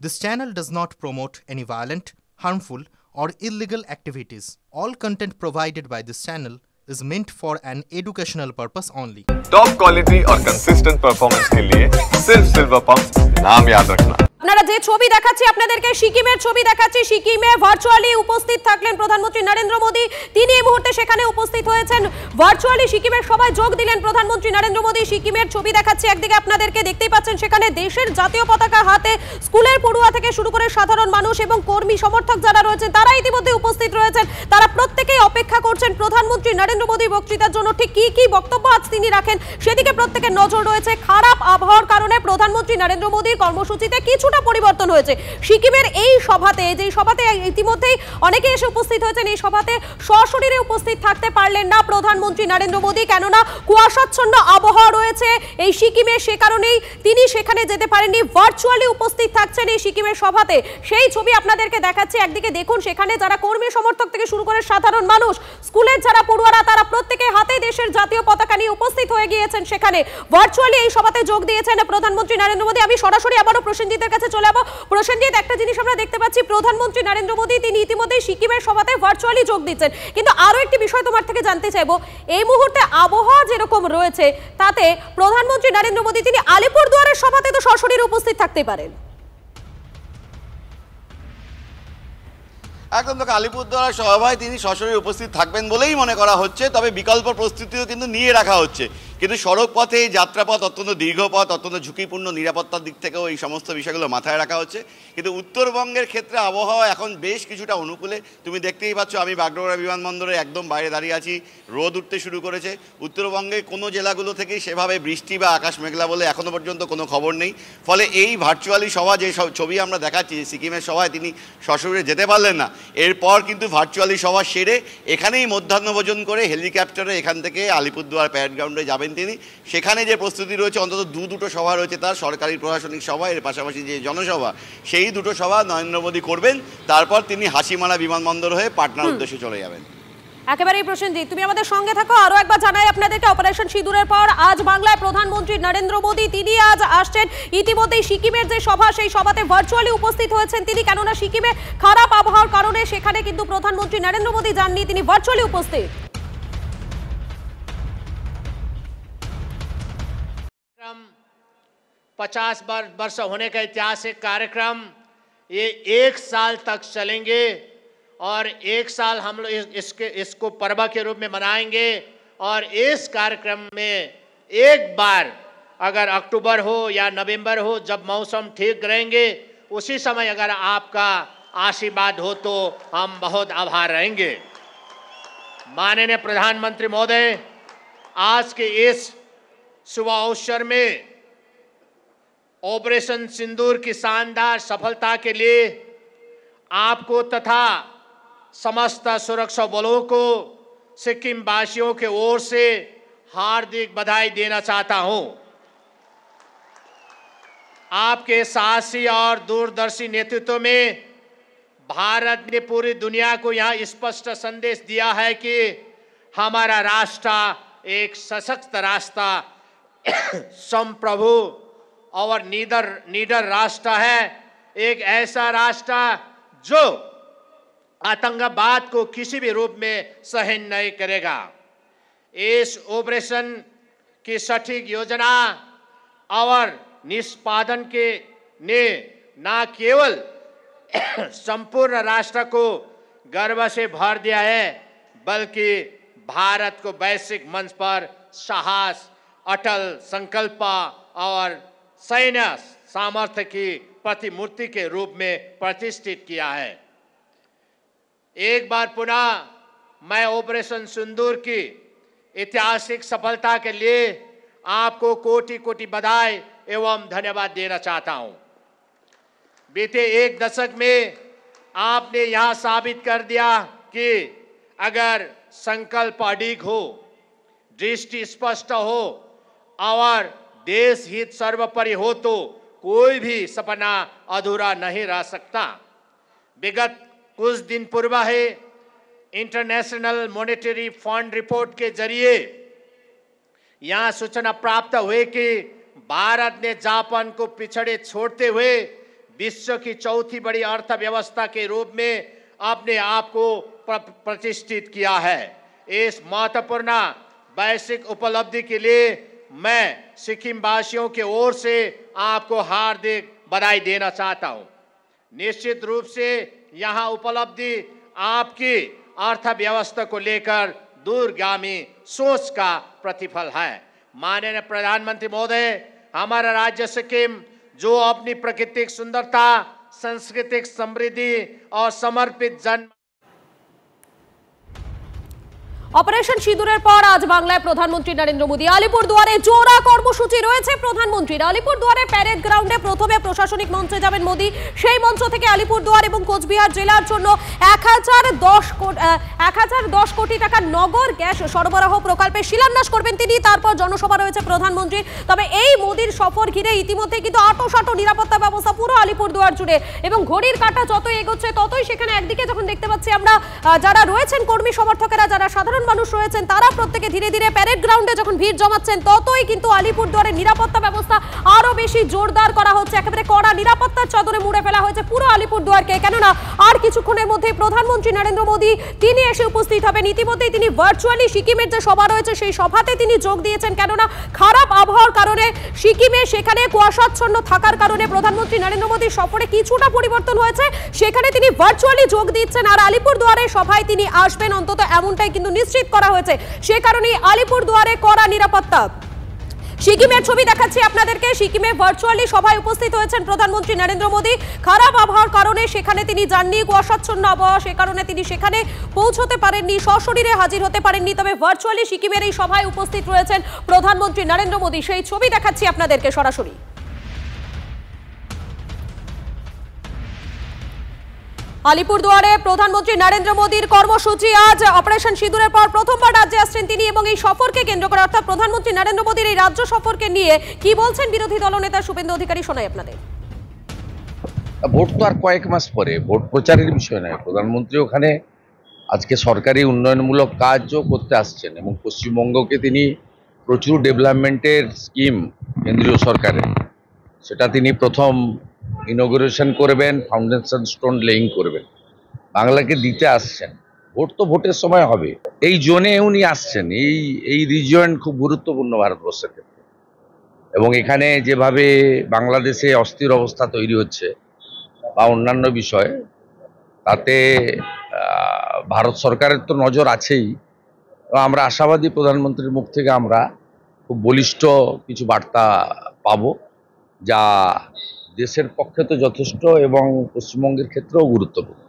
This channel does not promote any violent, harmful, or illegal activities. All content provided by this channel is meant for an educational purpose only. Top quality और consistent performance के लिए सिर्फ silver pump नाम याद रखना। আপনারা যে ছবি দেখাচ্ছি আপনাদেরকে সিকিমের ছবি দেখাচ্ছি। সিকিমে ভার্চুয়ালি উপস্থিত থাকলেন প্রধানমন্ত্রী নরেন্দ্র মোদী। তিনি এই মুহূর্তে সেখানে উপস্থিত হয়েছেন। ভার্চুয়ালি সিকিমের সবাই যোগ দিলেন প্রধানমন্ত্রী নরেন্দ্র মোদী। সিকিমের ছবি দেখাচ্ছি একদিকে আপনাদেরকে দেখতেই পাচ্ছেন সেখানে দেশের জাতীয় পতাকা হাতে স্কুলের পড়ুয়া থেকে শুরু করে সাধারণ মানুষ এবং কর্মী সমর্থক যারা রয়েছেন তারা ইতিমধ্যে উপস্থিত রয়েছেন। তারা প্রত্যেকেই অপেক্ষা করছেন প্রধানমন্ত্রী নরেন্দ্র মোদীর বক্তৃতার জন্য। ঠিক কি কি বক্তব্য আজ তিনি রাখেন সেদিকে প্রত্যেকের নজর রয়েছে। খারাপ আবহাওয়ার কারণে প্রধানমন্ত্রী নরেন্দ্র মোদীর কর্মসূচিতে কিছুটা পরিবর্তন হয়েছে। সিকিমের এই সভাতে যে সভাতে ইতিমধ্যেই অনেকে এসে উপস্থিত হয়েছেন, এই সভাতে সশরীরে উপস্থিত থাকতে পারলেন না প্রধানমন্ত্রী নরেন্দ্র মোদী, কেননা কুয়াশাচ্ছন্ন আবহাওয়া রয়েছে এই সিকিমে। সে কারণেই তিনি সেখানে যেতে পারেননি। ভার্চুয়ালি উপস্থিত থাকছেন এই সিকিমের সভাতে। সেই ছবি আপনাদেরকে দেখাচ্ছি। একদিকে দেখুন সেখানে যারা কর্মী সমর্থক থেকে শুরু করে সাধারণ মানুষ, স্কুলের যারা পড়ুয়ারা, তারা প্রত্যেকে হাতে দেশের জাতীয় পতাকা নিয়ে উপস্থিত হয়ে গিয়েছেন সেখানে। ভার্চুয়ালি এই সভাতে যোগ দিয়েছেন প্রধানমন্ত্রী নরেন্দ্র মোদী। আমি সরাসরি আবারও প্রসেনজিতের কাছে চলে যাবো। প্রসেনজিৎ, একটা জিনিস আমরা দেখতে পাচ্ছি প্রধানমন্ত্রী নরেন্দ্র মোদী তিনি ইতিমধ্যেই সিকিমের সভাতে ভার্চুয়ালি যোগ দিচ্ছেন, কিন্তু আরো একটি বিষয় তোমার থেকে জানতে চাইবো। এই মুহূর্তে আবহাওয়া যেরকম রয়েছে তাতে প্রধানমন্ত্রী নরেন্দ্র মোদী তিনি আলিপুরদুয়ারের সভাতে তো সশরীরে উপস্থিত থাকতে পারেন। একদম দেখো, আলিপুরদুয়ার সভায় তিনি সশরীরে উপস্থিত থাকবেন বলেই মনে করা হচ্ছে। তবে বিকল্প প্রস্তুতিও কিন্তু নিয়ে রাখা হচ্ছে। কিন্তু সড়ক পথে যাত্রাপথ অত্যন্ত দীর্ঘ পথ, অত্যন্ত ঝুঁকিপূর্ণ, নিরাপত্তার দিক থেকেও এই সমস্ত বিষয়গুলো মাথায় রাখা হচ্ছে। কিন্তু উত্তরবঙ্গের ক্ষেত্রে আবহাওয়া এখন বেশ কিছুটা অনুকূলে। তুমি দেখতেই পাচ্ছ, আমি বাগডোগরা বিমানবন্দরে একদম বাইরে দাঁড়িয়ে আছি। রোদ উঠতে শুরু করেছে। উত্তরবঙ্গের কোনো জেলাগুলো থেকেই সেভাবে বৃষ্টি বা আকাশ মেঘলা বলে এখনও পর্যন্ত কোনো খবর নেই। ফলে এই ভার্চুয়ালি সভা যে ছবি আমরা দেখাচ্ছি সিকিমের সভায় তিনি সশরীরে যেতে পারলেন না। এরপর কিন্তু ভার্চুয়ালি সভা সেরে এখানেই মধ্যাহ্নভোজন করে হেলিকপ্টারে এখান থেকে আলিপুরদুয়ার প্যারেড গ্রাউন্ডে যাবেন তিনি। সেখানে যে প্রস্তুতি রয়েছে, অন্তত দুটো সভা রয়েছে তার, সরকারি প্রশাসনিক সভা, এর পাশাপাশি যে জনসভা, সেই দুটো সভা নরেন্দ্র মোদী করবেন। তারপর তিনি হাসিমারা বিমানবন্দর হয়ে পাটনার উদ্দেশ্যে চলে যাবেন। একেবারেই প্রসেনজিৎ, তুমি আমাদের সঙ্গে থাকো। আরো একবার জানাই আপনাদেরকে, অপারেশন সিঁদুরের পর আজ বাংলায় প্রধানমন্ত্রী নরেন্দ্র মোদী তিনি আজ আসছেন। ইতিমধ্যেই সিকিমের যে সভা সেই সভাতে ভার্চুয়ালি উপস্থিত হয়েছেন তিনি, কেননা সিকিমে খারাপ আবহাওয়ার কারণে সেখানে কিন্তু প্রধানমন্ত্রী নরেন্দ্র মোদী যাননি, তিনি ভার্চুয়ালি উপস্থিত। 50 वर्ष होने का ऐतिहासिक कार्यक्रम ये 1 साल तक चलेंगे और 1 साल हम लोग इसको पर्व के रूप में मनाएंगे। और इस कार्यक्रम में एक बार अगर अक्टूबर हो या नवंबर हो, जब मौसम ठीक रहेंगे, उसी समय अगर आपका आशीर्वाद हो तो हम बहुत आभार रहेंगे। माननीय प्रधानमंत्री महोदय, आज के इस शुभ अवसर में ऑपरेशन सिंदूर की शानदार सफलता के लिए आपको तथा समस्त सुरक्षा बलों को सिक्किम वासियों के ओर से हार्दिक बधाई देना चाहता हूं। आपके साहसी और दूरदर्शी नेतृत्व में भारत ने पूरी दुनिया को यहां स्पष्ट संदेश दिया है कि हमारा राष्ट्र एक सशक्त राष्ट्र, संप्रभु और नीडर राष्ट्र है। एक ऐसा राष्ट्र जो आतंकवाद को किसी भी रूप में सहन नहीं करेगा। इस ऑपरेशन की सटीक योजना और निष्पादन के ने न केवल संपूर्ण राष्ट्र को गर्व से भर दिया है, बल्कि भारत को वैश्विक मंच पर साहस, अटल संकल्प और सैन्य सामर्थ्य की प्रतिमूर्ति के रूप में प्रतिष्ठित किया है। एक बार पुनः मैं ऑपरेशन सिंदूर की ऐतिहासिक सफलता के लिए आपको कोटि कोटि बधाई एवं धन्यवाद देना चाहता हूं। बीते 1 दशक में आपने यहां साबित कर दिया कि अगर संकल्प अडिग हो, दृष्टि स्पष्ट हो और देश हित सर्वोपरि हो तो कोई भी सपना अधूरा नहीं रह सकता। विगत कुछ दिन पूर्व है इंटरनेशनल मॉनेटरी फंड रिपोर्ट के जरिए यहां सूचना प्राप्त हुए कि भारत ने जापान को पिछड़े छोड़ते हुए विश्व की चौथी बड़ी अर्थव्यवस्था के रूप में अपने आप को प्रतिष्ठित किया है। इस महत्वपूर्ण वैश्विक उपलब्धि के लिए मैं सिक्किम वासियों के ओर से आपको हार्दिक बधाई देना चाहता हूं। निश्चित रूप से यहां उपलब्धि आपकी अर्थव्यवस्था को लेकर दूरगामी सोच का प्रतिफल है। माननीय प्रधानमंत्री महोदय, हमारा राज्य सिक्किम जो अपनी प्राकृतिक सुंदरता, सांस्कृतिक समृद्धि और समर्पित जन অপারেশন সিঁদুরের পর আজ বাংলায় প্রধানমন্ত্রী নরেন্দ্র মোদী। আলিপুরদুয়ারে জোড়া কর্মসূচি রয়েছে প্রধানমন্ত্রীর। আলিপুরদুয়ারে প্যারেড গ্রাউন্ডে প্রথমে প্রশাসনিক মঞ্চে যাবেন মোদী। সেই মঞ্চ থেকে আলিপুরদুয়ার এবং কোচবিহার জেলার জন্য 1010 কোটি টাকার নগর গ্যাস সরবরাহ প্রকল্পে শিলান্যাস করবেন তিনি। তারপর জনসভা রয়েছে প্রধানমন্ত্রীর। তবে এই মোদীর সফর ঘিরে ইতিমধ্যে কিন্তু আঁটো নিরাপত্তা ব্যবস্থা পুরো আলিপুরদুয়ার জুড়ে, এবং ঘড়ির কাঁটা যত এগোচ্ছে ততই সেখানে একদিকে যখন দেখতে পাচ্ছি আমরা যারা রয়েছেন কর্মী সমর্থকেরা, যারা সাধারণ মানুষ রয়েছেন, তারা প্রত্যেকে ধীরে ধীরে প্যারেড গ্রাউন্ডে যখন ভিড় জমাচ্ছেন ততই কিন্তু আলিপুরদুয়ারের নিরাপত্তা ব্যবস্থা আরো বেশি জোরদার করা হচ্ছে। একেবারে কড়া নিরাপত্তার চাদরে মুড়ে ফেলা হয়েছে পুরো আলিপুরদুয়ারকে, কেননা আর কিছুক্ষণের মধ্যেই প্রধানমন্ত্রী নরেন্দ্র মোদী তিনি এসে উপস্থিত হবেন। ইতিমধ্যেই তিনি ভার্চুয়ালি সিকিমের যে সভা রয়েছে সেই সভাতে তিনি যোগ দিয়েছেন, কেননা খারাপ আবহাওয়ার কারণে সিকিমে সেখানে কুয়াশাচ্ছন্ন থাকার কারণে প্রধানমন্ত্রী নরেন্দ্র মোদীর সফরে কিছুটা পরিবর্তন হয়েছে। সেখানে তিনি ভার্চুয়ালি যোগ দিচ্ছেন আর আলিপুরদুয়ারের সভায় তিনি আসবেন, অন্তত এমনটাই কিন্তু নিশ্চিত করা হয়েছে। সে কারণেই আলিপুরদুয়ারে কড়া নিরাপত্তা। সিকিমের ছবি দেখাচ্ছি আপনাদেরকে। সিকিমে ভার্চুয়ালি সভায় উপস্থিত হয়েছেন প্রধানমন্ত্রী নরেন্দ্র মোদী। খারাপ আবহাওয়ার কারণে সেখানে তিনি যাননি, কুয়াশাচ্ছন্ন আবহাওয়া, সে কারণে তিনি সেখানে পৌঁছতে পারেননি, সশরীরে হাজির হতে পারেননি। তবে ভার্চুয়ালি সিকিমের এই সভায় উপস্থিত রয়েছেন প্রধানমন্ত্রী নরেন্দ্র মোদী। সেই ছবি দেখাচ্ছি আপনাদেরকে সরাসরি। আলিপুরদুয়ারে প্রধানমন্ত্রী নরেন্দ্র মোদীর কর্মসূচি। আজ অপারেশন সিঁদুরের পর প্রথমবার রাজ্যে আসছেন তিনি, এবং এই সফরকে কেন্দ্র করে অর্থাৎ প্রধানমন্ত্রী নরেন্দ্র মোদীর এই রাজ্য সফরকে নিয়ে কি বলছেন বিরোধী দলনেতা শুভেন্দু অধিকারী, শোনাই আপনাদের। ভোট তো আর কয়েক মাস পরে, ভোট প্রচারের বিষয় নয়। প্রধানমন্ত্রী ওখানে আজকে সরকারি উন্নয়নমূলক কাজও করতে আসছেন, এবং পশ্চিমবঙ্গকে তিনি প্রচুর ডেভেলপমেন্টের স্কিম কেন্দ্রীয় সরকারের, সেটা তিনি প্রথম ইনগ্রেশন করবেন, ফাউন্ডেশন স্টোন লেইং করবেন, বাংলাকে দিতে আসছেন। ভোট তো ভোটের সময় হবে, এই জোনে উনি আসছেন। এই রিজিয়ন খুব গুরুত্বপূর্ণ ভারতবর্ষের ক্ষেত্রে, এবং এখানে যেভাবে বাংলাদেশে অস্থির অবস্থা তৈরি হচ্ছে বা অন্যান্য বিষয়, তাতে ভারত সরকারের তো নজর আছেই। আমরা আশাবাদী প্রধানমন্ত্রীর মুখ থেকে আমরা খুব বলিষ্ঠ কিছু বার্তা পাব, যা দেশের পক্ষে তো যথেষ্ট এবং পশ্চিমবঙ্গের ক্ষেত্রেও গুরুত্বপূর্ণ।